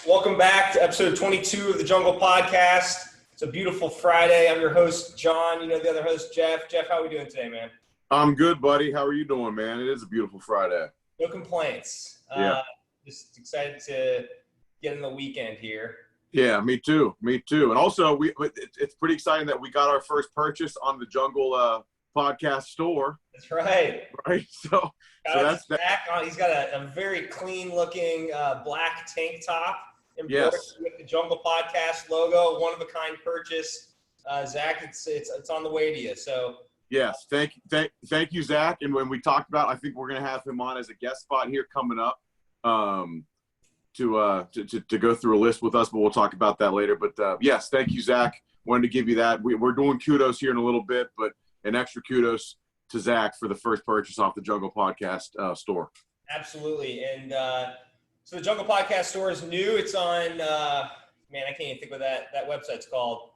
Welcome back to episode 22 of the Jungle Podcast. It's a beautiful Friday. I'm your host, John. You know the other host, Jeff. Jeff, how are we doing today, man? I'm good, buddy. How are you doing, man? It is a beautiful Friday. No complaints. Yeah. Just excited to get in the weekend here. Yeah, me too. Me too. And also, it's pretty exciting that we got our first purchase on the Jungle Podcast store. That's right. Right? So that's that. He's got a very clean-looking black tank top. Yes. With the Jungle Podcast logo, one-of-a-kind purchase. Zach, it's on the way to you. So yes, thank you, Zach. And when we talked about, I think we're going to have him on as a guest spot here coming up to go through a list with us, but we'll talk about that later. But yes, thank you, Zach. Wanted to give you that. We're doing kudos here in a little bit, but an extra kudos to Zach for the first purchase off the Jungle Podcast store. Absolutely. And so the Jungle Podcast store is new. It's on, I can't even think what that website's called.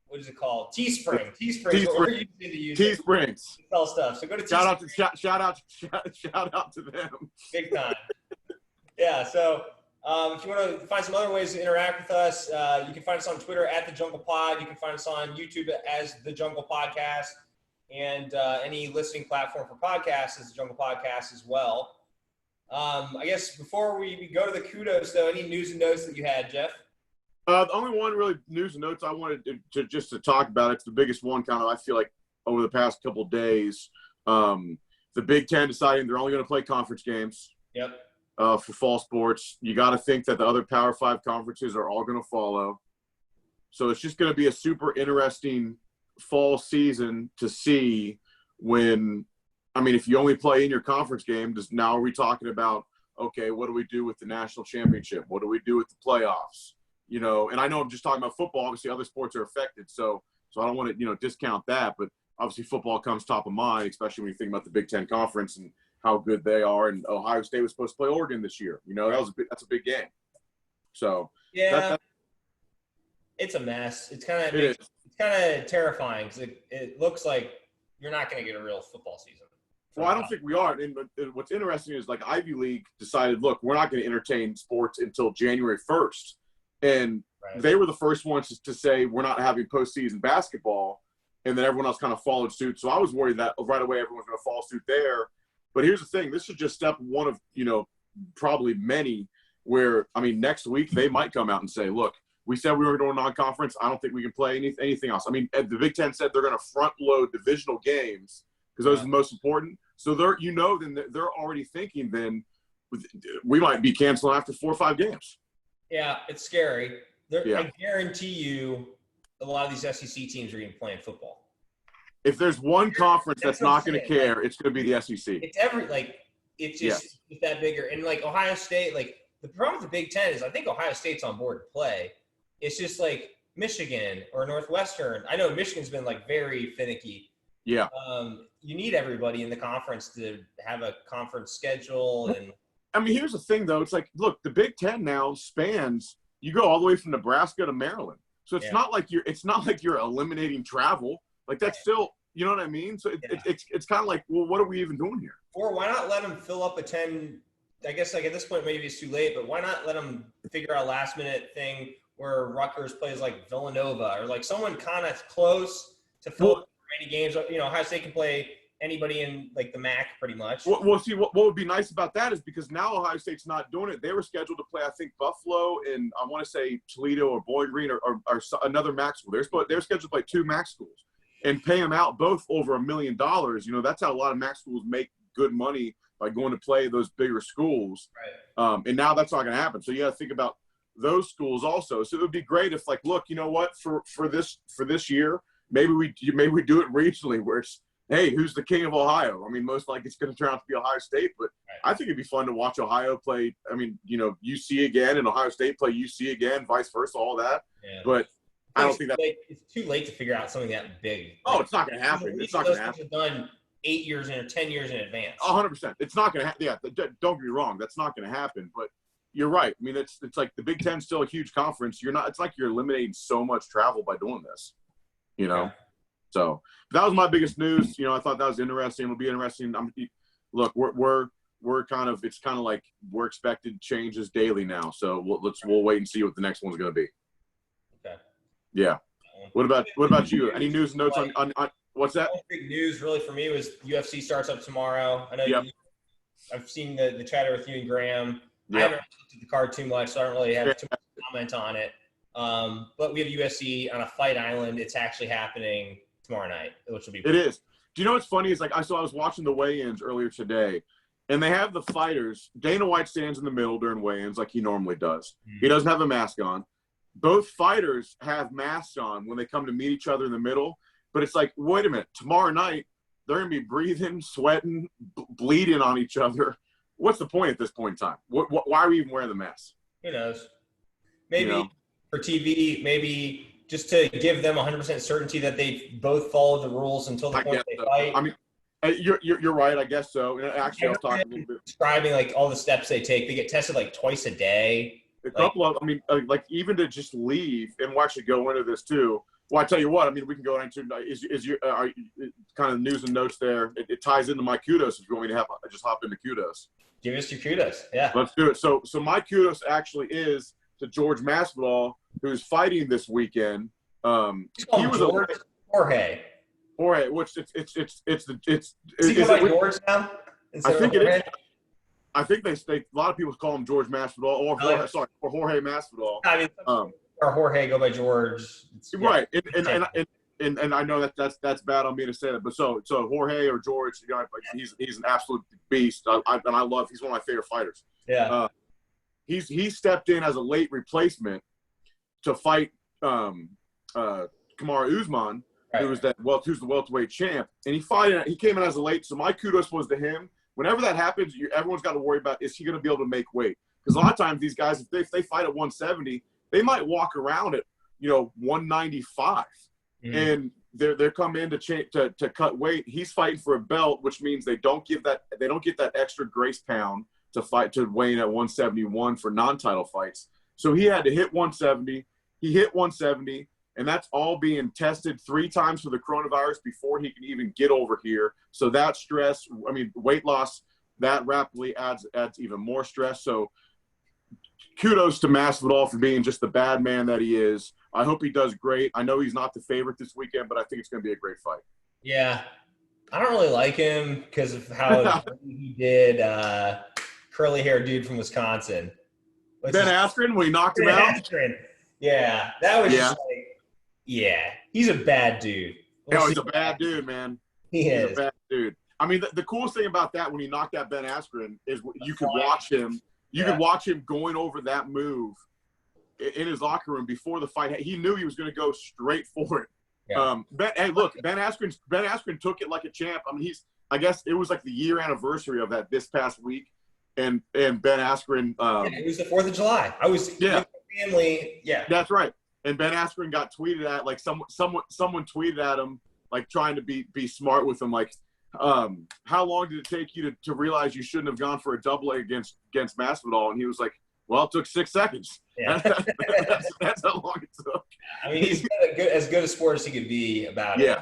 What is it called? Teespring. Teespring. We're using to use Teesprings. Sell stuff. So go to Teespring. Shout out to them. Big time. Yeah. So if you want to find some other ways to interact with us, you can find us on Twitter at The Jungle Pod. You can find us on YouTube as The Jungle Podcast. And any listening platform for podcasts is The Jungle Podcast as well. I guess before we go to the kudos, though, any news and notes that you had, Jeff? The only one really news and notes I wanted to talk about, it's the biggest one kind of, I feel like, over the past couple of days. The Big Ten deciding they're only going to play conference games. Yep. For fall sports. You got to think that the other Power 5 conferences are all going to follow. So it's just going to be a super interesting fall season to see if you only play in your conference game, now are we talking about, okay, what do we do with the national championship? What do we do with the playoffs? You know, and I know I'm just talking about football. Obviously, other sports are affected. So I don't want to, discount that. But obviously, football comes top of mind, especially when you think about the Big Ten Conference and how good they are. And Ohio State was supposed to play Oregon this year. That's a big game. So yeah, it's a mess. It's kind of terrifying because it looks like you're not going to get a real football season. Well, I don't think we are. And what's interesting is, like, Ivy League decided, look, we're not going to entertain sports until January 1st. And They were the first ones to say we're not having postseason basketball. And then everyone else kind of followed suit. So I was worried that right away everyone's going to follow suit there. But here's the thing. This is just step one of, probably many where, next week they might come out and say, look, we said we were doing non-conference. I don't think we can play anything else. The Big Ten said they're going to front-load divisional games because those are the most important. So they're already thinking then we might be canceling after 4 or 5 games. Yeah, it's scary. I guarantee you a lot of these SEC teams are going to be playing football. If there's one conference that's not going to care, it's going to be the SEC. It's that bigger. And, Ohio State, the problem with the Big Ten is I think Ohio State's on board to play. It's just Michigan or Northwestern. I know Michigan's been very finicky. Yeah. You need everybody in the conference to have a conference schedule. And here's the thing, though. It's look, the Big Ten now spans. You go all the way from Nebraska to Maryland, so it's not like you're eliminating travel. That's still, you know what I mean. So it's kind of well, what are we even doing here? Or why not let them fill up a 10? I guess at this point maybe it's too late, but why not let them figure out a last minute thing where Rutgers plays Villanova or someone kind of close to fill up many games. Ohio State can play anybody in the MAC pretty much. Well, see, what would be nice about that is because now Ohio State's not doing it. They were scheduled to play, I think, Buffalo and I want to say Toledo or Bowling Green or another MAC school. They're scheduled to play 2 MAC schools and pay them out both over $1 million. That's how a lot of MAC schools make good money by going to play those bigger schools. Right. And now that's not going to happen. So you got to think about those schools also. So it would be great if look, you know what, for this year, maybe we do it regionally where it's, hey, who's the king of Ohio? Most likely it's going to turn out to be Ohio State, but I think it'd be fun to watch Ohio play. UC again and Ohio State play UC again, vice versa, all that. Yeah. But I don't think it's too late to figure out something that big. Oh, it's not going to happen. It's not going to happen. Done 8 years or 10 years in advance. 100%. It's not going to happen. Yeah, don't get me wrong. That's not going to happen. But you're right. It's the Big Ten's still a huge conference. It's you're eliminating so much travel by doing this. Yeah. So that was my biggest news. I thought that was interesting. It'll be interesting. Look, we're it's kind of like we're expected changes daily now. So we'll wait and see what the next one's going to be. Okay. Yeah. What about you? Any news and notes on what's that? Big news really for me was UFC starts up tomorrow. I know I've seen the chatter with you and Graham. I haven't looked at the card too much, so I don't really have too much to comment on it. But we have UFC on a fight island. It's actually happening tomorrow night, which will be. It is. Do you know what's funny? Is like I was watching the weigh-ins earlier today, and they have the fighters. Dana White stands in the middle during weigh-ins like he normally does. Mm-hmm. He doesn't have a mask on. Both fighters have masks on when they come to meet each other in the middle. But it's like, wait a minute, tomorrow night they're gonna be breathing, sweating, bleeding on each other. What's the point at this point in time? Why are we even wearing the mask? Who knows? Maybe for TV, maybe just to give them 100% certainty that they both followed the rules until the point they fight. I mean, you're right. I guess so. Actually, I was talking a little bit. Describing like all the steps they take. They get tested like twice a day. A couple of, I mean, like even to just leave, and we'll actually go into this too. Well, I tell you what, I mean, we can go into your kind of news and notes there. It ties into my kudos if you want me to just hop into kudos. Give us your kudos. Yeah. Let's do it. So my kudos actually is to George Masvidal, who's fighting this weekend. He was Jorge. Jorge, which it's George now? I think it is. I think they a lot of people call him George Masvidal or Jorge Masvidal. I mean, or Jorge go by George. Right, and I know that's bad on me to say that, but so Jorge or George, he's an absolute beast. I love. He's one of my favorite fighters. Yeah. He stepped in as a late replacement to fight Kamaru Usman, who's the welterweight champ, and he came in as a late. So my kudos was to him. Whenever that happens, everyone's got to worry about, is he going to be able to make weight? Because a lot of times these guys, if they fight at 170, they might walk around at 195, and they're coming in to cut weight. He's fighting for a belt, which means they don't get that extra grace pound to weigh in at 171 for non-title fights. So he had to hit 170. He hit 170. And that's all being tested 3 times for the coronavirus before he can even get over here. So that stress, I mean, weight loss that rapidly adds even more stress. So kudos to Masvidal for being just the bad man that he is. I hope he does great. I know he's not the favorite this weekend, but I think it's going to be a great fight. Yeah. I don't really like him because of how he did curly hair dude from Wisconsin. Ben Askren, when he knocked him out? Askren. Yeah. That was just like, yeah, he's a bad dude. He's a bad dude, man. He's a bad dude. I mean, the coolest thing about that when he knocked out Ben Askren is you could watch him. You could watch him going over that move in his locker room before the fight. He knew he was going to go straight for it. Yeah. Ben Askren took it like a champ. I mean, I guess it was like the year anniversary of that this past week, and Ben Askren. It was the 4th of July. I was with my family. Yeah, that's right. And Ben Askren got tweeted at, like someone tweeted at him, like trying to be smart with him, like, how long did it take you to realize you shouldn't have gone for a double leg against Masvidal? And he was like, well, it took 6 seconds. Yeah. that's how long it took. I mean, he's as good a sport as he could be about it.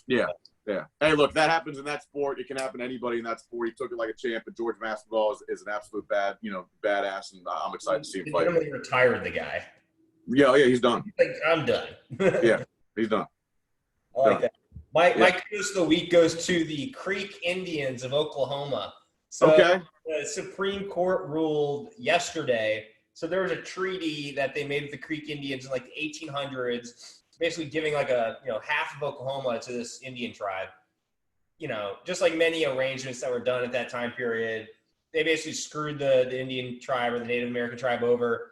Yeah. Hey, look, that happens in that sport. It can happen to anybody in that sport. He took it like a champ, and George Masvidal is an absolute badass, and I'm excited to see him fight. He retired the guy. Yeah, he's done. He's like, I'm done. Yeah, he's done. I like that. My kudos of the week goes to the Creek Indians of Oklahoma. So the Supreme Court ruled yesterday. So there was a treaty that they made with the Creek Indians in like the 1800s, basically giving like half of Oklahoma to this Indian tribe. Just like many arrangements that were done at that time period, they basically screwed the Indian tribe or the Native American tribe over.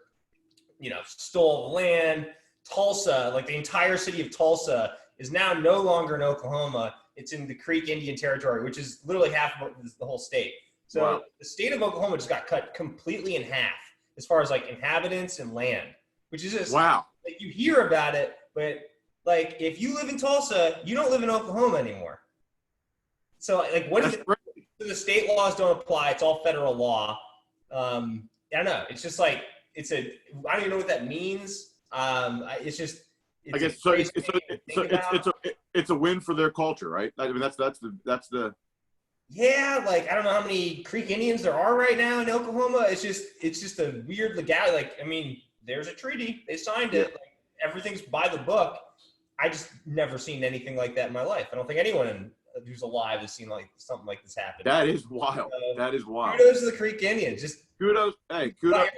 Stole the land. Tulsa, like the entire city of Tulsa, is now no longer in Oklahoma. It's in the Creek Indian Territory, which is literally half of the whole state. So the state of Oklahoma just got cut completely in half as far as like inhabitants and land, which is just like you hear about it, but like if you live in Tulsa, you don't live in Oklahoma anymore. So like the state laws don't apply. It's all federal law. I don't know. It's just like I don't even know what that means. It's just. I guess so. It's a win for their culture, right? I mean, that's the Yeah, like I don't know how many Creek Indians there are right now in Oklahoma. It's just a weird legality. Like, I mean, there's a treaty. They signed Yeah. it. Like, everything's by the book. I just never seen anything like that in my life. I don't think anyone who's alive has seen like something like this happen. That is wild. So, That is wild. kudos to the Creek Indians. Just Kudos. Hey, kudos.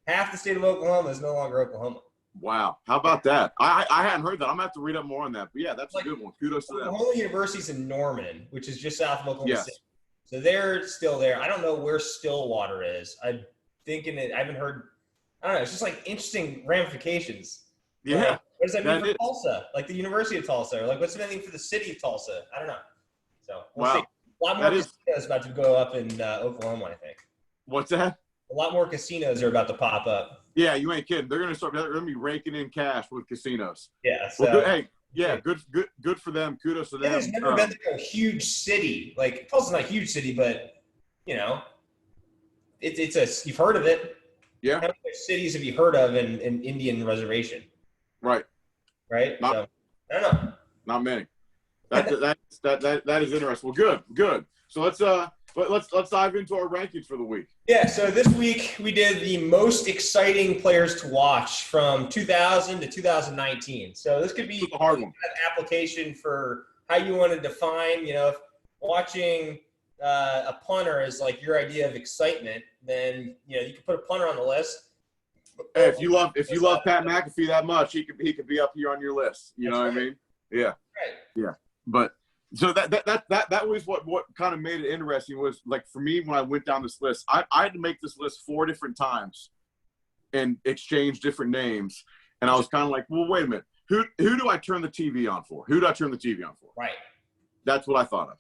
half the state of Oklahoma is no longer Oklahoma. Wow. How about that? I hadn't heard that. I'm going to have to read up more on that. But, yeah, that's a good one. Kudos to them. Oklahoma University's in Norman, which is just south of Oklahoma Yes. City. So they're still there. I don't know where Stillwater is. I'm thinking it. I haven't heard. I don't know. It's just like interesting ramifications. Yeah. Like, what does that mean That for is. Tulsa? Like the University of Tulsa? Or like what's it mean for the city of Tulsa? I don't know. So we'll Wow. see. A lot more casinos about to go up in Oklahoma, I think. What's that? A lot more casinos are about to pop up. Yeah, you ain't kidding. They're going to be raking in cash with casinos. Yeah. So, Well, good, hey, yeah, good for them. Kudos to them. it's never been like a huge city. Like Tulsa's not a huge city, but you know, it's a you've heard of it. Yeah. How many cities have you heard of in Indian reservation? Right. Right. So, I don't know. Not many. That is interesting. Well, good. So let's dive into our rankings for the week. Yeah. So this week we did the most exciting players to watch from 2000 to 2019. So this could be a hard one. An application for how you want to define. You know, if watching a punter is like your idea of excitement, then you know you can put a punter on the list. Hey, if you love Pat McAfee that much, he could be up here on your list. You know what I mean? Yeah. Right. Yeah. But so that was what kind of made it interesting was like for me when I went down this list, I had to make this list 4 different times and exchange different names. And I was kind of like, well, wait a minute. Who do I turn the TV on for? Who do I turn the TV on for? Right. That's what I thought of.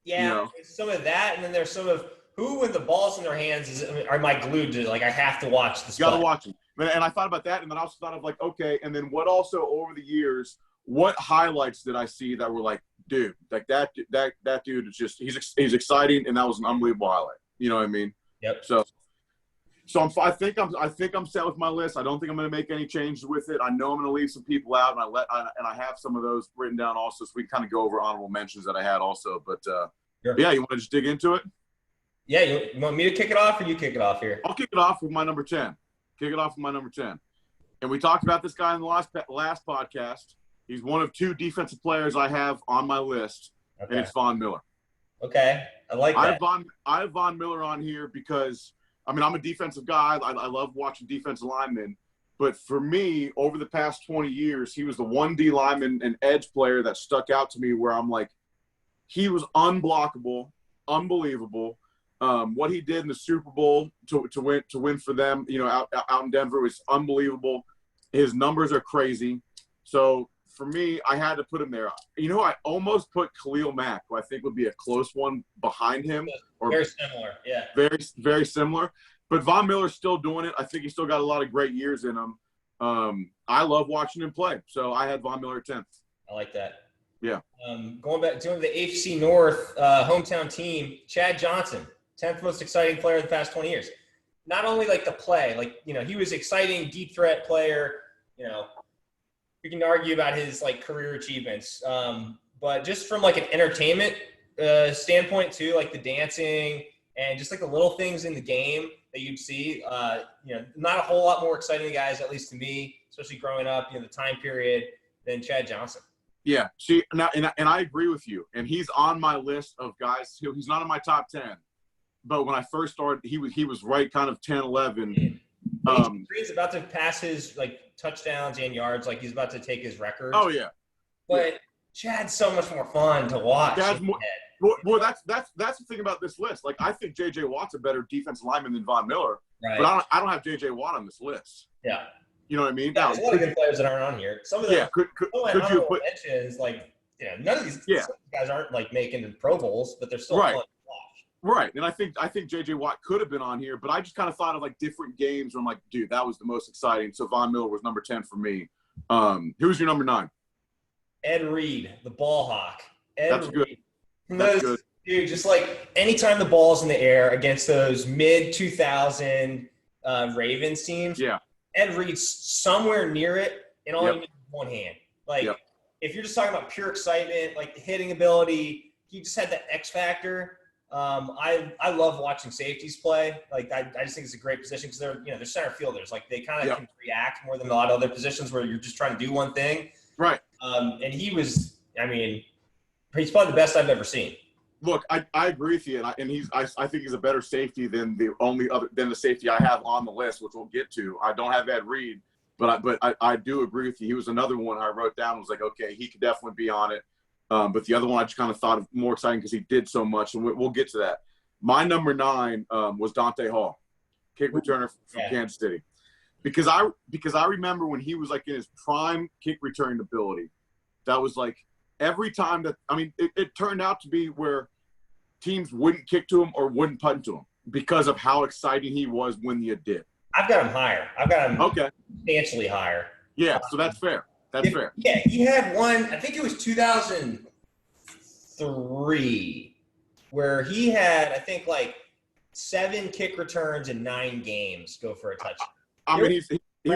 Yeah. You know? There's some of that, and then there's some of who, when the ball's in their hands, am I glued to? Like, I have to watch this. You got to watch them. And I thought about that, and then I also thought of like, okay, and then what also over the years, what highlights did I see that were like, dude, like that dude is just he's exciting, and that was an unbelievable highlight. You know what I mean? Yep. So I think I'm set with my list. I don't think I'm going to make any changes with it. I know I'm going to leave some people out, and I have some of those written down also, so we can kind of go over honorable mentions that I had also. But sure. Yeah, you want to just dig into it? Yeah, you want me to kick it off, or you kick it off here? I'll kick it off with my number 10. And we talked about this guy in the last podcast. He's one of 2 defensive players I have on my list, Okay. and it's Von Miller. Okay, I like that. I have Von Miller on here because, I mean, I'm a defensive guy. I love watching defensive linemen. But for me, over the past 20 years, he was the one D lineman and edge player that stuck out to me where I'm like, he was unblockable, unbelievable. What he did in the Super Bowl to win for them, you know, out in Denver was unbelievable. His numbers are crazy. So for me, I had to put him there. You know, I almost put Khalil Mack, who I think would be a close one behind him. Or very similar, yeah. Very, very similar. But Von Miller's still doing it. I think he's still got a lot of great years in him. I love watching him play. So I had Von Miller 10th. I like that. Yeah. Going back to the AFC North hometown team, Chad Johnson, 10th most exciting player of the past 20 years. Not only like the play, like, you know, he was exciting, deep threat player. You know, we can argue about his like career achievements, but just from like an entertainment standpoint too, like the dancing and just like the little things in the game that you'd see, you know, not a whole lot more exciting guys, at least to me, especially growing up, you know, the time period, than Chad Johnson. Yeah. See, now, and I agree with you. And he's on my list of guys who he's not in my top 10. But when I first started, he was right kind of 10, 11. He's about to pass his like touchdowns and yards, like he's about to take his record. Oh yeah. But Chad's so much more fun to watch. Chad's more, well, that's the thing about this list. Like I think J.J. Watt's a better defensive lineman than Von Miller, right. But I don't have J.J. Watt on this list. Yeah. You know what I mean? Yeah, there's a lot of good players that aren't on here. Some of them, yeah. Could you put mentions like, you know, none of these guys aren't like making the Pro Bowls, but they're still right. fun. Right, and I think J.J. Watt could have been on here, but I just kind of thought of like different games where I'm like, dude, that was the most exciting. So Von Miller was number 10 for me. Who's your number 9? Ed Reed, the ball hawk. That's good. That's good. Dude, just like anytime the ball's in the air against those mid-2000 Ravens teams, yeah, Ed Reed's somewhere near it, and all you need is one hand. Like if you're just talking about pure excitement, like the hitting ability, he just had that X factor. I love watching safeties play. Like I just think it's a great position because they're center fielders. Like they kind of can react more than a lot of other positions where you're just trying to do one thing. Right. And he was, I mean, he's probably the best I've ever seen. Look, I agree with you, and I think he's a better safety than the safety I have on the list, which we'll get to. I don't have Ed Reed, but I do agree with you. He was another one I wrote down. Was like, okay, he could definitely be on it. But the other one I just kind of thought of more exciting because he did so much, and we'll get to that. My number 9 was Dante Hall, kick returner from Kansas City, because I remember when he was like in his prime kick return ability. That was like every time that it turned out to be where teams wouldn't kick to him or wouldn't punt to him because of how exciting he was when you did. I've got him higher. I've got him substantially higher. Yeah, so that's fair. That's fair. Yeah, he had one, I think it was 2003, where he had, I think, like 7 kick returns in 9 games go for a touchdown. I mean, he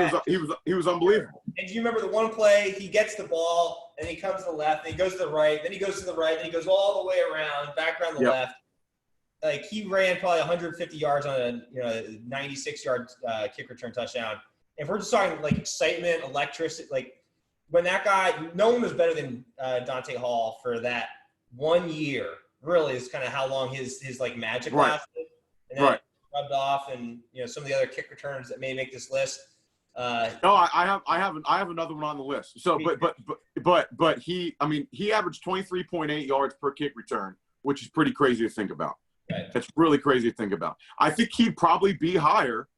was unbelievable. And do you remember the one play? He gets the ball, and he comes to the left, and he goes to the right, then he goes to the right, then he goes all the way around, back around the left. Like, he ran probably 150 yards on a 96-yard kick return touchdown. If we're just talking, like, excitement, electricity, like, when that guy, no one was better than Dante Hall for that 1 year. Really, is kind of how long his like magic lasted, and then it rubbed off. And some of the other kick returns that may make this list. No, I have another one on the list. So, but he averaged 23.8 yards per kick return, which is pretty crazy to think about. Right. That's really crazy to think about. I think he'd probably be higher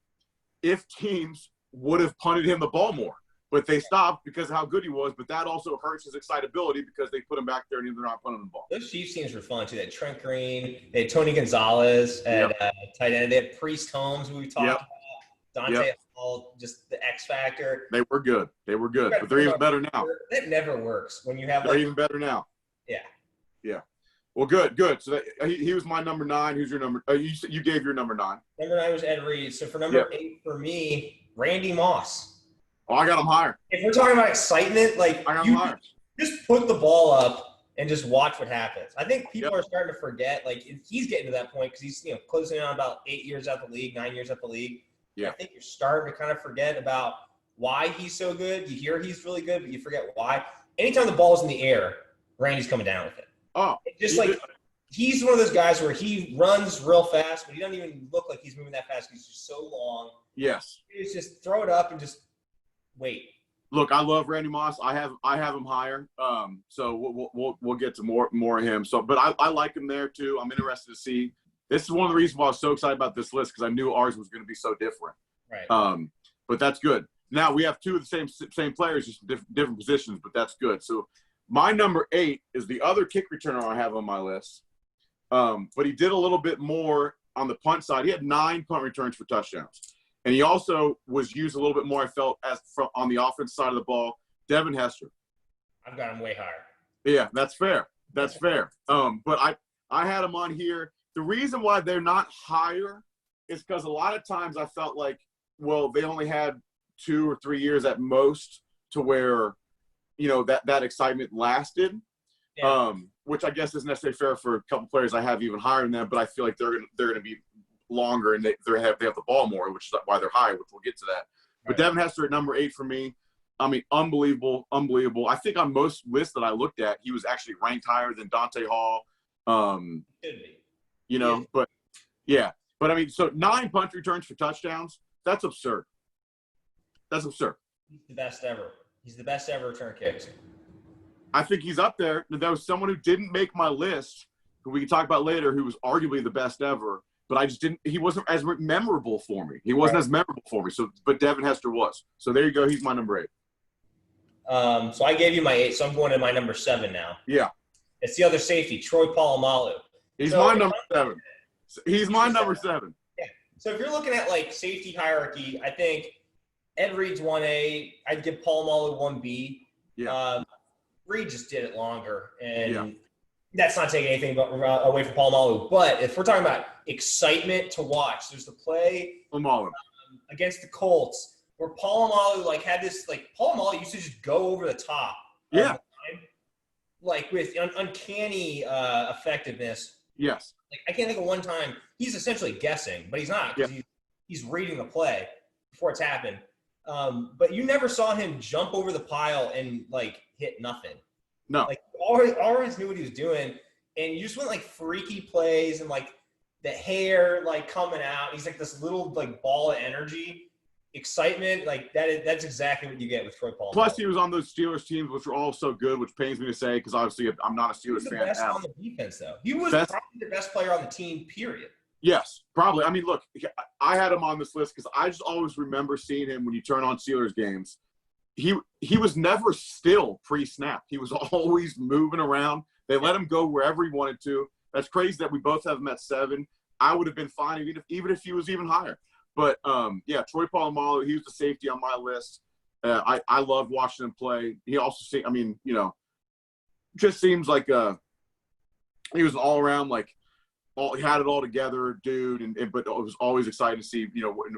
if teams would have punted him the ball more. But they stopped because of how good he was. But that also hurts his excitability because they put him back there and they're not punting the ball. Those Chiefs teams were fun too. They had Trent Green, they had Tony Gonzalez at tight end. They had Priest Holmes, who we talked about. Dante Hall, just the X factor. They were good. But they're even better now. That never works when you have. They're even better now. Yeah. Yeah. Well, good. So he was my number 9. Who's your number? You gave your number 9. Number 9 was Ed Reed. So for number 8 for me, Randy Moss. Oh, I got him higher. If we're talking about excitement, like just put the ball up and just watch what happens. I think people are starting to forget. Like he's getting to that point because he's closing in on about 8 years out the league, 9 years out the league. Yeah. I think you're starting to kind of forget about why he's so good. You hear he's really good, but you forget why. Anytime the ball's in the air, Randy's coming down with it. Oh, he's one of those guys where he runs real fast, but he doesn't even look like he's moving that fast because he's just so long. Yes. He's just throw it up and just wait. Look, I love Randy Moss. I have him higher. So we'll get to more of him. So, but I like him there too. I'm interested to see. This is one of the reasons why I was so excited about this list because I knew ours was going to be so different. Right. But that's good. Now we have 2 of the same players, just different positions. But that's good. So my number 8 is the other kick returner I have on my list. But he did a little bit more on the punt side. He had 9 punt returns for touchdowns. And he also was used a little bit more, I felt, on the offense side of the ball. Devin Hester. I've got him way higher. Yeah, that's fair. That's fair. But I had him on here. The reason why they're not higher is because a lot of times I felt like, well, they only had 2 or 3 years at most to where, that excitement lasted. Yeah. Which I guess isn't necessarily fair for a couple players I have even higher than them, but I feel like they're gonna be longer and they have the ball more, which is why they're high, which we'll get to that. Right. But Devin Hester at number 8 for me. I mean, unbelievable. I think on most lists that I looked at, he was actually ranked higher than Dante Hall. Could be. But yeah. But I mean, so 9 punt returns for touchdowns. That's absurd. That's absurd. He's the best ever. He's the best ever return kicks. I think he's up there. There was someone who didn't make my list, who we can talk about later, who was arguably the best ever. But I just didn't – he wasn't as memorable for me. He wasn't as memorable for me. So, but Devin Hester was. So there you go. He's my number 8. So I gave you my 8, so I'm going to my number 7 now. Yeah. It's the other safety, Troy Polamalu. He's my number 7. He's my number 7. Yeah. So if you're looking at, like, safety hierarchy, I think Ed Reed's 1A. I'd give Polamalu 1B. Yeah. Reed just did it longer, and that's not taking anything away from Polamalu. But if we're talking about excitement to watch, there's the play against the Colts where Polamalu had this Polamalu used to just go over the top. Yeah. like with uncanny effectiveness. Yes. Like I can't think of one time he's essentially guessing, but he's not because he's reading the play before it's happened. But you never saw him jump over the pile and like hit nothing. No. Like always knew what he was doing, and you just went like freaky plays and like the hair like coming out. He's like this little like ball of energy, excitement. Like that's exactly what you get with Troy Polamalu. Plus, he was on those Steelers teams, which were all so good, which pains me to say because obviously I'm not a Steelers fan. He was the best on the defense, though. He was probably the best player on the team. Period. Yes, probably. I mean, look, I had him on this list because I just always remember seeing him when you turn on Steelers games. He was never still pre-snap. He was always moving around. They let him go wherever he wanted to. That's crazy that we both have him at 7. I would have been fine even if he was even higher. But, Troy Polamalu, he was the safety on my list. I love watching him play. He also, just seems like he was an all-around, like, he had it all together, dude, but it was always exciting to see,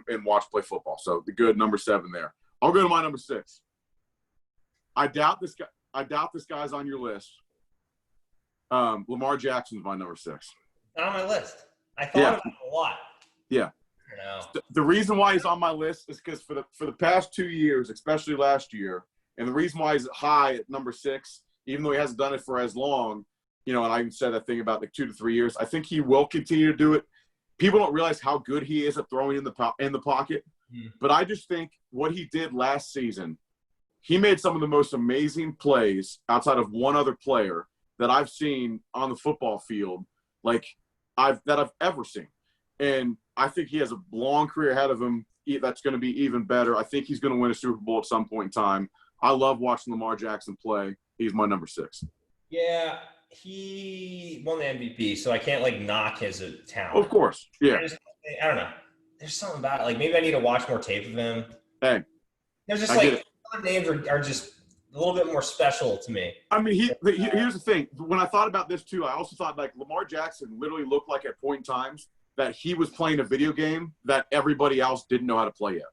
and watch play football. So the good number 7 there. I'll go to my number 6. I doubt this guy's on your list. Lamar Jackson's my number 6. Not on my list. I thought about it a lot. Yeah. The reason why he's on my list is because for the past 2 years, especially last year, and the reason why he's high at number 6, even though he hasn't done it for as long, and I even said that thing about like 2 to 3 years, I think he will continue to do it. People don't realize how good he is at throwing in the pocket. But I just think what he did last season, he made some of the most amazing plays outside of one other player that I've seen on the football field, that I've ever seen. And I think he has a long career ahead of him that's going to be even better. I think he's going to win a Super Bowl at some point in time. I love watching Lamar Jackson play. He's my number 6. Yeah, he won the MVP, so I can't knock his talent. Of course, yeah. I don't know. There's something about it. Like maybe I need to watch more tape of him. Hey, there's just other names are just a little bit more special to me. I mean, here's the thing. When I thought about this too, I also thought like Lamar Jackson literally looked like at point in times that he was playing a video game that everybody else didn't know how to play yet.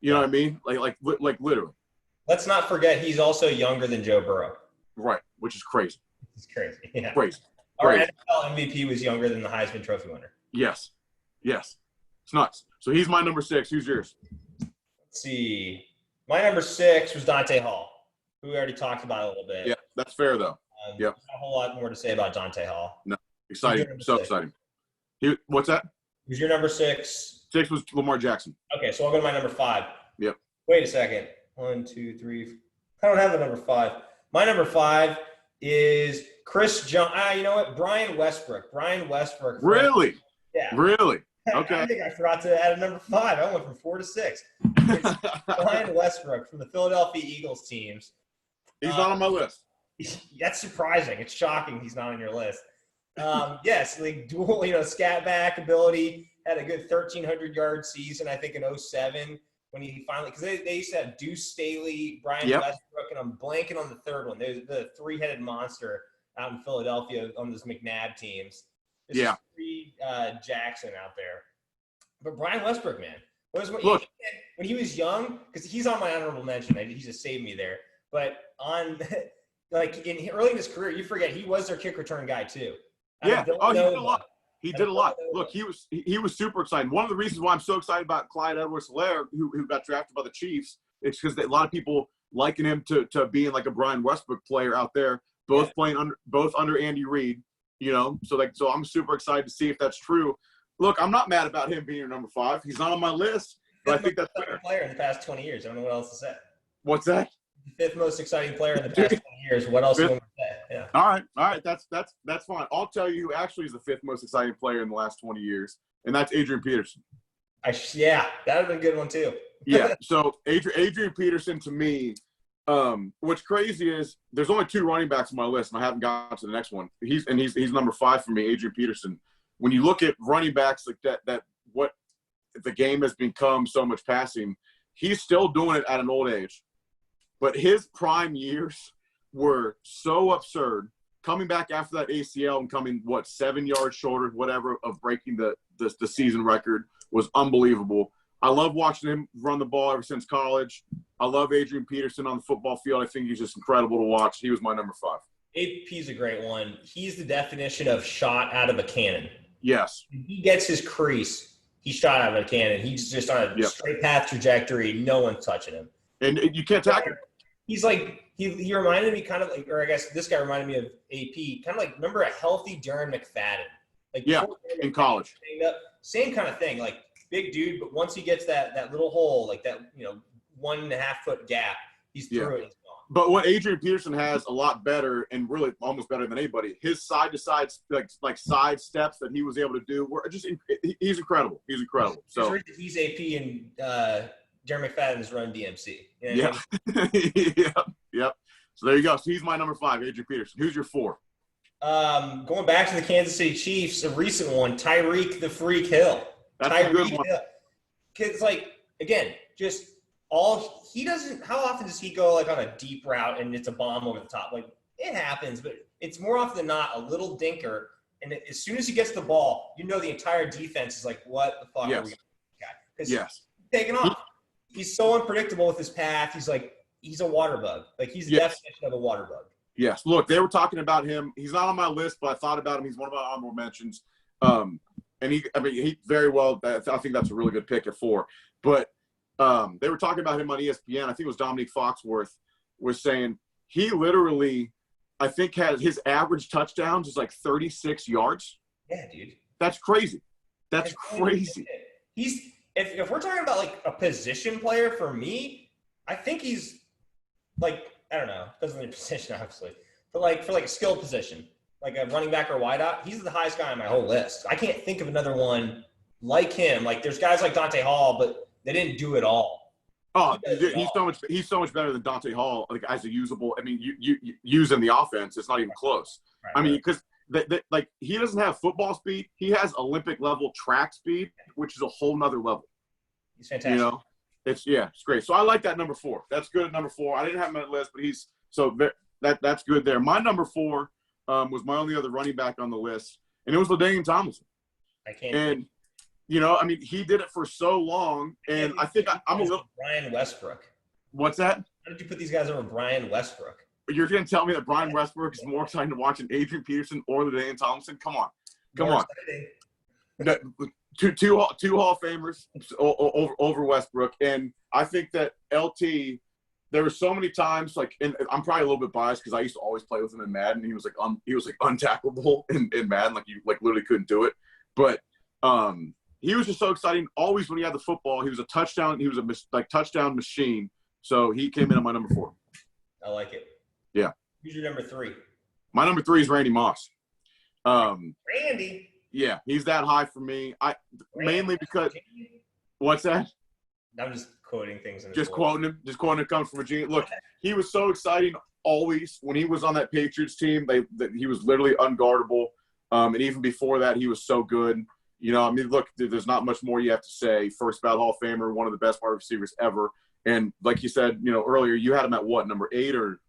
You know what I mean? Like literally. Let's not forget he's also younger than Joe Burrow. Right, which is crazy. It's crazy. Yeah. Crazy. Our NFL MVP was younger than the Heisman Trophy winner. Yes. It's nuts. So he's my number 6. Who's yours? Let's see. My number 6 was Dante Hall, who we already talked about a little bit. Yeah, that's fair though. Yep. Not a whole lot more to say about Dante Hall. No, exciting. So 6? Exciting. What's that? Who's your number 6? 6 was Lamar Jackson. Okay, so I'll go to my number 5. Yep. Wait a second. 1, 2, 3. I don't have a number 5. My number 5 is Chris John. You know what? Brian Westbrook. Really? Yeah. Really? Okay. I think I forgot to add a number 5. I went from 4 to 6. Brian Westbrook from the Philadelphia Eagles teams. He's not on my list. That's surprising. It's shocking he's not on your list. Yes, dual, scat back ability. Had a good 1,300-yard season, I think, in 2007 when he finally – because they used to have Deuce Staley, Brian Westbrook, and I'm blanking on the third one. There's the three-headed monster out in Philadelphia on those McNabb teams. There's three Jackson out there. But Brian Westbrook, man. When he was young, because he's on my honorable mention. He just saved me there. But early in his career, you forget he was their kick return guy too. He did a lot. He did a lot. Look, he was super exciting. One of the reasons why I'm so excited about Clyde Edwards-Helaire, who got drafted by the Chiefs, it's because a lot of people liken him to being like a Brian Westbrook player out there, playing under Andy Reid. So I'm super excited to see if that's true. Look, I'm not mad about him being your number 5. He's not on my list, but I think that's fair. Player in the past 20 years. I don't know what else to say. What's that? The 5th most exciting player in the past 20 years. What else do you want to say? Yeah. All right. That's fine. I'll tell you who actually is the 5th most exciting player in the last 20 years, and that's Adrian Peterson. That would have been a good one too. Yeah. So Adrian Peterson to me, what's crazy is there's only 2 running backs on my list, and I haven't gotten to the next one. He's number 5 for me, Adrian Peterson. When you look at running backs like that what the game has become so much passing, he's still doing it at an old age. But his prime years were so absurd. Coming back after that ACL and coming, 7 yards shorter, whatever, of breaking the season record was unbelievable. I love watching him run the ball ever since college. I love Adrian Peterson on the football field. I think he's just incredible to watch. He was my number 5. AP's a great one. He's the definition of shot out of a cannon. Yes. When he gets his crease, he's shot out of a cannon. He's just on a straight path trajectory. No one's touching him. And you can't tackle him. He's like he reminded me kind of like, or I guess this guy reminded me of AP. Kind of like, remember a healthy Darren McFadden? Like in college. Same kind of thing. Like big dude, but once he gets that little hole, like that 1.5 foot gap, he's through it. He's gone. But what Adrian Peterson has a lot better, and really almost better than anybody, his side to side like side steps that he was able to do were just he's incredible. He's incredible. So he's AP and Darren McFadden's run DMC. You know Yep. So there you go. So he's my number 5, Adrian Peterson. Who's your 4? Going back to the Kansas City Chiefs, a recent one, Tyreek the Freak Hill. That's a good one. It's like, again, just all he doesn't. How often does he go like on a deep route and it's a bomb over the top? Like it happens, but it's more often than not a little dinker. And as soon as he gets the ball, the entire defense is like, "What the fuck are we going to do, guy?" Because he's taking off. He's so unpredictable with his path. He's a water bug. Like he's the definition of a water bug. Yes. Look, they were talking about him. He's not on my list, but I thought about him. He's one of my honorable mentions. And he very well. I think that's a really good pick at 4. But they were talking about him on ESPN. I think it was Dominique Foxworth was saying he literally, I think, has his average touchdowns is like 36 yards. Yeah, dude. That's crazy. That's crazy. He's if we're talking about like a position player for me, I think he's like, I don't know, doesn't mean position obviously, but like for like a skilled position, like a running back or wideout, he's the highest guy on my whole list. I can't think of another one like him. Like there's guys like Dante Hall, but they didn't do it all. Oh, he's so much better than Dante Hall, like as a usable. I mean, you use in the offense, it's not even close. Right, I mean, because like he doesn't have football speed, he has Olympic level track speed, which is a whole nother level. He's fantastic. It's great. So I like that number 4. That's good at number 4. I didn't have him on the list, but that's good there. My number 4 was my only other running back on the list, and it was LaDainian Tomlinson. I mean, he did it for so long, and I think I'm a little – Brian Westbrook. What's that? How did you put these guys over Brian Westbrook? You're going to tell me that Brian Westbrook is more exciting to watch than Adrian Peterson or LaDainian Tomlinson? Come on. Two Hall of Famers over Westbrook, and I think that LT. There were so many times, like, and I'm probably a little bit biased because I used to always play with him in Madden. He was like untackleable in Madden, like you like literally couldn't do it. But he was just so exciting. Always when he had the football, he was a touchdown. He was a touchdown machine. So he came in at my number 4. I like it. Yeah. Who's your number 3? My number 3 is Randy Moss. Randy. Yeah, he's that high for me. Mainly because what's that? I'm just quoting things. Just quoting him. Comes from Virginia. Look, he was so exciting always when he was on that Patriots team. He was literally unguardable. And even before that, he was so good. I mean, look, there's not much more you have to say. First ballot Hall of Famer, one of the best wide receivers ever. And like you said, earlier, you had him at what, number 8 or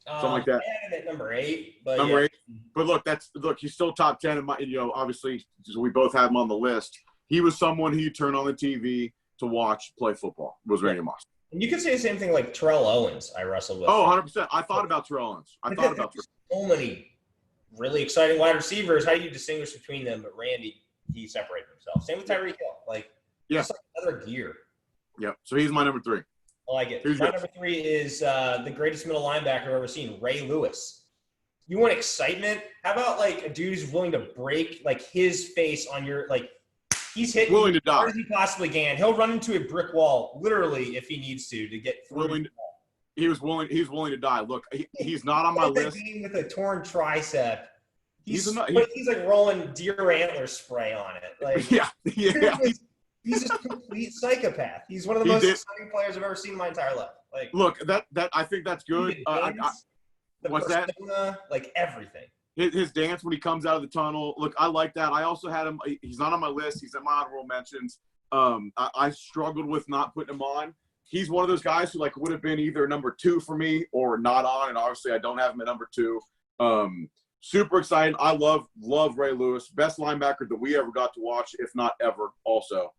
something like that? I had him at number 8. But number 8. But look, he's still top 10 in my, obviously, we both have him on the list. He was someone who you turn on the TV to watch play football, was Randy Moss. And you could say the same thing like Terrell Owens I wrestled with. Oh, 100%. I thought about Terrell Owens. So many really exciting wide receivers. How do you distinguish between them? But Randy, he separated himself. Same with Tyreek Hill. Just like another gear. Yep. So he's my number 3. I like it. My number 3 is the greatest middle linebacker I've ever seen, Ray Lewis. You want excitement? How about like a dude who's willing to break like his face on your he's hitting willing to die. As hard as he possibly can. He'll run into a brick wall literally if he needs to get through. He was willing to die. Look, he's not on my list. With a torn tricep. He's like rolling deer antler spray on it. Yeah. He's just a complete psychopath. He's one of the most exciting players I've ever seen in my entire life. Look, that I think that's good. What's persona, that? Everything. His dance when he comes out of the tunnel. Look, I like that. I also had him. He's not on my list. He's in my honorable mentions. I struggled with not putting him on. He's one of those guys who would have been either number 2 for me or not on, and obviously I don't have him at number 2. Super exciting. I love Ray Lewis. Best linebacker that we ever got to watch, if not ever. Also,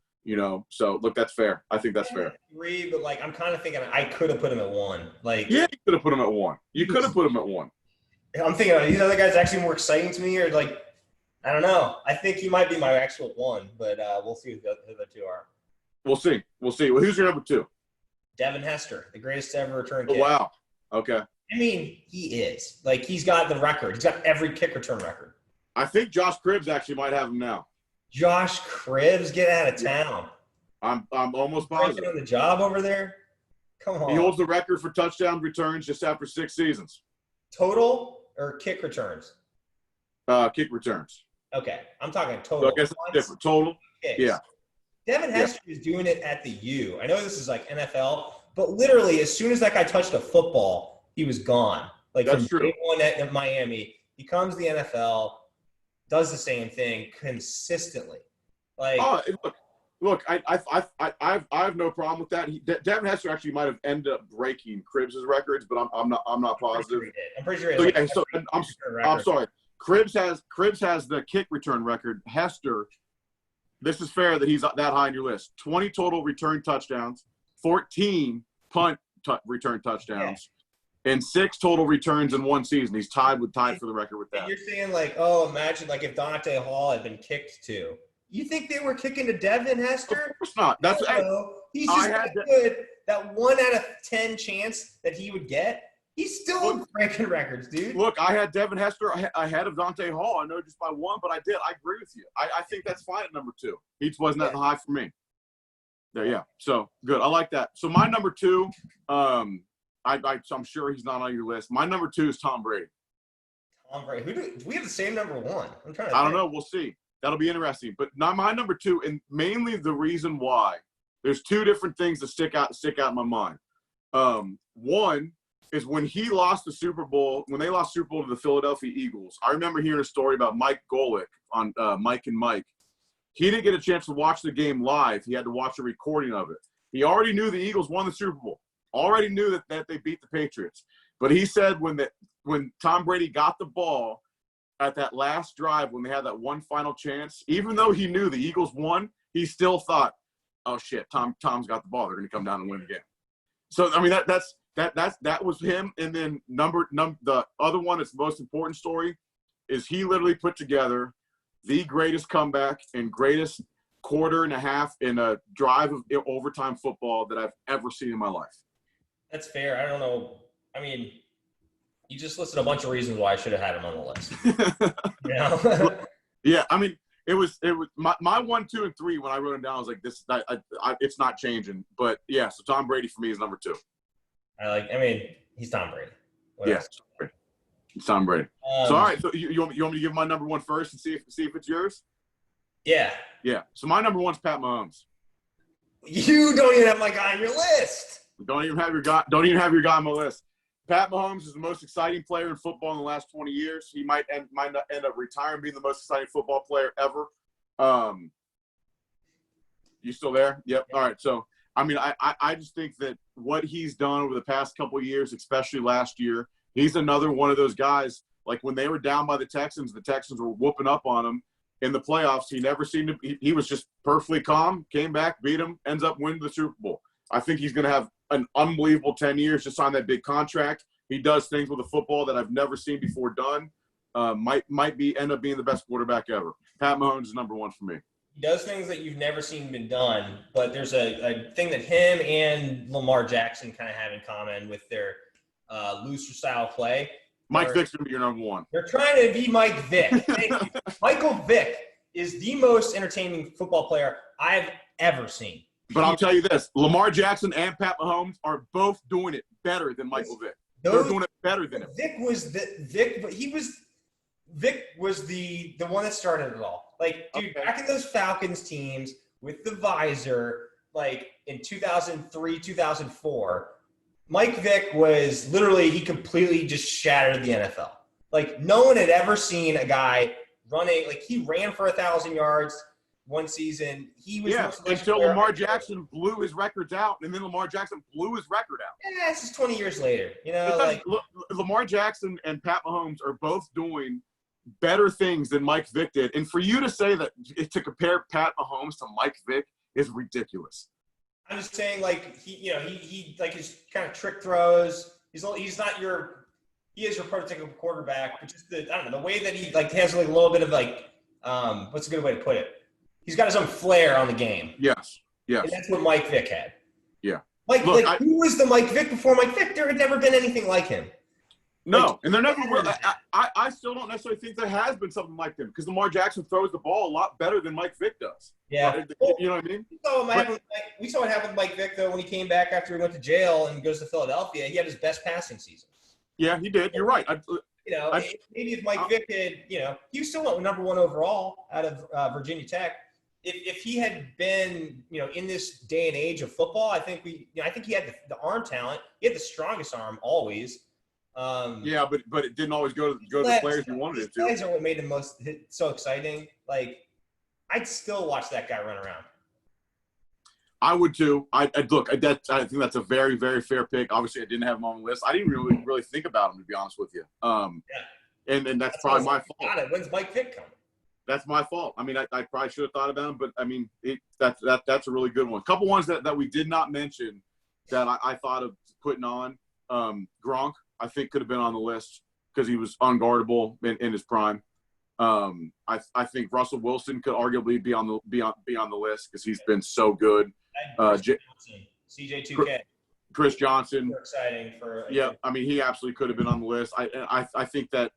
So look, that's fair. I think that's fair. 3, but I'm kind of thinking I could have put him at 1. Yeah, you could have put him at 1. You could have put him at 1. I'm thinking, are these other guys actually more exciting to me, or like, I don't know. I think he might be my actual one, but we'll see who the other two are. We'll see. Well, who's your number 2? Devin Hester, the greatest to ever return Oh, kick. wow. Okay. I mean, he is. Like, he's got the record. He's got every kick return record. I think Josh Cribbs actually might have him now. Josh Cribbs, get out of town. I'm almost positive. On the job over there? Come on. He holds the record for touchdown returns just after 6 seasons. Total or kick returns? Kick returns. Okay. I'm talking total. So I guess it's different. Total? Kicks. Yeah. Devin Hester is doing it at the U. I know this is like NFL, but literally as soon as that guy touched a football, he was gone. Like That's from true. day one at Miami, he comes to the NFL, does the same thing consistently. Like, look, I have no problem with that. Devin Hester actually might have ended up breaking Cribbs' records, but I'm not positive. I'm pretty sure he did. I'm sorry. Cribbs has the kick return record. Hester, this is fair that he's that high on your list. 20 total return touchdowns, 14 punt return touchdowns, and 6 total returns in one season. He's tied for the record with that. And you're saying like, oh, imagine like if Dante Hall had been kicked to. You think they were kicking to Devin Hester? Of course not. That's he's just that good. That 1 out of 10 chance that he would get, he's still breaking records, dude. Look, I had Devin Hester ahead of Dante Hall. I know just by 1, but I did. I agree with you. I think that's fine at number 2. He wasn't that high for me. There, yeah. So good. I like that. So my number 2, I'm sure he's not on your list. My number 2 is Tom Brady. Tom Brady. Do we have the same number 1? I'm trying to. I don't know. We'll see. That'll be interesting. But not my number 2, and mainly the reason why. There's 2 different things that stick out in my mind. One is when he lost the Super Bowl, when they lost Super Bowl to the Philadelphia Eagles. I remember hearing a story about Mike Golick on Mike and Mike. He didn't get a chance to watch the game live. He had to watch a recording of it. He already knew the Eagles won the Super Bowl. Already knew that they beat the Patriots. But he said when Tom Brady got the ball at that last drive, when they had that one final chance, even though he knew the Eagles won, he still thought, oh shit, Tom's got the ball. They're going to come down and win the game. So I mean that was him. And then the other one that's the most important story is he literally put together the greatest comeback and greatest quarter and a half in a drive of overtime football that I've ever seen in my life. That's fair. I don't know. I mean, you just listed a bunch of reasons why I should have had him on the list. You know? Yeah, I mean, it was my 1, 2, and 3 when I wrote them down. I was like, this, it's not changing. But yeah, so Tom Brady for me is number 2. He's Tom Brady. Yes, it's Tom Brady. So all right, so you want me to give my number 1 first and see if it's yours? Yeah. Yeah. So my number 1's Pat Mahomes. You don't even have my guy on your list. Don't even have your guy on my list. Pat Mahomes is the most exciting player in football in the last 20 years. He might end up retiring, being the most exciting football player ever. You still there? Yep. All right. So, I mean, I just think that what he's done over the past couple of years, especially last year, he's another one of those guys. Like when they were down by the Texans were whooping up on him in the playoffs. He never seemed to – he was just perfectly calm, came back, beat him, ends up winning the Super Bowl. I think he's going to have an unbelievable 10 years to sign that big contract. He does things with the football that I've never seen before done. End up being the best quarterback ever. Pat Mahomes is number 1 for me. He does things that you've never seen been done, but there's a thing that him and Lamar Jackson kind of have in common with their looser style play. Mike Vick's going to be your number 1. They're trying to be Mike Vick. Thank you. Michael Vick is the most entertaining football player I've ever seen. But I'll tell you this, Lamar Jackson and Pat Mahomes are both doing it better than Michael Vick. They're doing it better than him. Vick was the one that started it all. Like, dude, back in those Falcons teams with the visor, like in 2003, 2004, Mike Vick was literally, he completely just shattered the NFL. Like, no one had ever seen a guy running, like he ran for 1,000 yards one season. He was until Lamar Jackson blew his records out, and then Lamar Jackson blew his record out. Yeah, this is 20 years later. You know, Lamar Jackson and Pat Mahomes are both doing better things than Mike Vick did. And for you to say that, to compare Pat Mahomes to Mike Vick is ridiculous. I'm just saying, like, he like his kind of trick throws. He's not your he is your prototypical quarterback, but just I don't know, the way that he like has like a little bit of like, what's a good way to put it? He's got his own flair on the game. Yes. And that's what Mike Vick had. Yeah. Who was the Mike Vick before Mike Vick? There had never been anything like him. No, and there never will. I still don't necessarily think there has been something like them because Lamar Jackson throws the ball a lot better than Mike Vick does. Yeah. You know what I mean? We saw what happened with Mike Vick, though, when he came back after he went to jail and goes to Philadelphia. He had his best passing season. Yeah, he did. You're right. Maybe if Mike Vick had, he was still number 1 overall out of Virginia Tech. If he had been, in this day and age of football, I think he had the arm talent. He had the strongest arm always. Yeah, but it didn't always go to the players you wanted it to. Legs are what made him so exciting. Like, I'd still watch that guy run around. I would too. I think that's a very, very fair pick. Obviously, I didn't have him on the list. I didn't really think about him, to be honest with you. And that's probably my fault. When's Mike Vick coming? That's my fault. I mean, I probably should have thought about him, but I mean, that's a really good one. A couple ones that we did not mention that I thought of putting on. Gronk, I think, could have been on the list because he was unguardable in his prime. I think Russell Wilson could arguably be on the list because he's been so good. CJ2K. Chris Johnson. Super exciting for. Yeah, I mean, he absolutely could have been on the list. I think that.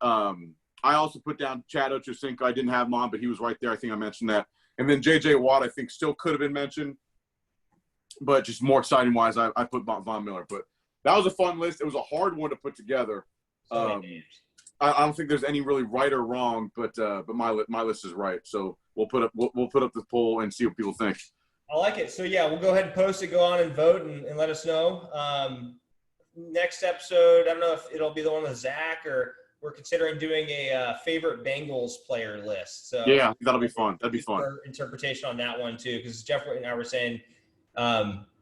I also put down Chad Ochocinco. I didn't have him on, but he was right there. I think I mentioned that. And then J.J. Watt, I think, still could have been mentioned. But just more exciting-wise, I put Von Miller. But that was a fun list. It was a hard one to put together. I don't think there's any really right or wrong, but my list is right. So we'll put up the poll and see what people think. I like it. So, yeah, we'll go ahead and post it. Go on and vote and let us know. Next episode, I don't know if it'll be the one with Zach or – we're considering doing a favorite Bengals player list. So yeah, that'll be fun. That'd be fun. Interpretation on that one too, because Jeff and I were saying,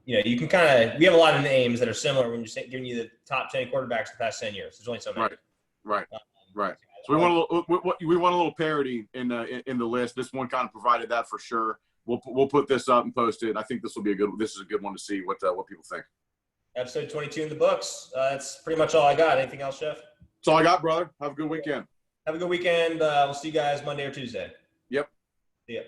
you can we have a lot of names that are similar when you're giving you the top 10 quarterbacks the past 10 years. There's only so many. Right. So we want a little parity in the list. This one kind of provided that for sure. We'll put this up and post it. I think this is a good one to see what people think. Episode 22 in the books. That's pretty much all I got. Anything else, Jeff? That's all I got, brother. Have a good weekend. Have a good weekend. We'll see you guys Monday or Tuesday. Yep. See ya.